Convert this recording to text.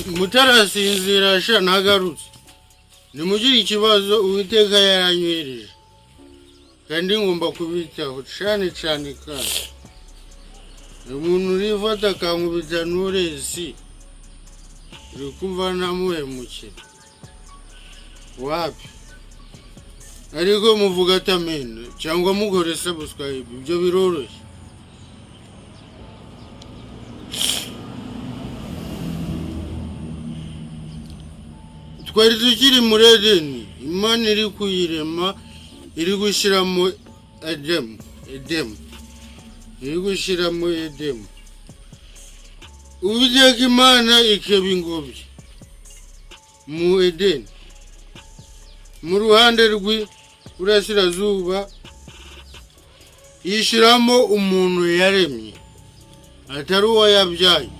mutarasinzira sha nagarutse nimugire ikibazo Uwiteka yaranywereje kandi ngomba kubitaho cyane kandi umuntu urifata akankubita n'urezi uri kumva namuhemukira wapi ariko muvuga atamene cyangwa mugore subscribe ibyo biroroshye twari tukiri muri Edeni Imana iri kuyirema iri gushyiramo Edemu iri gushyiramo Edemu Uwiteka Imana ikeba ingobyi mu Edeni mu ruhande rw'Iburasirazuba yishyiramo umuntu yaremye atari uwo yabyaye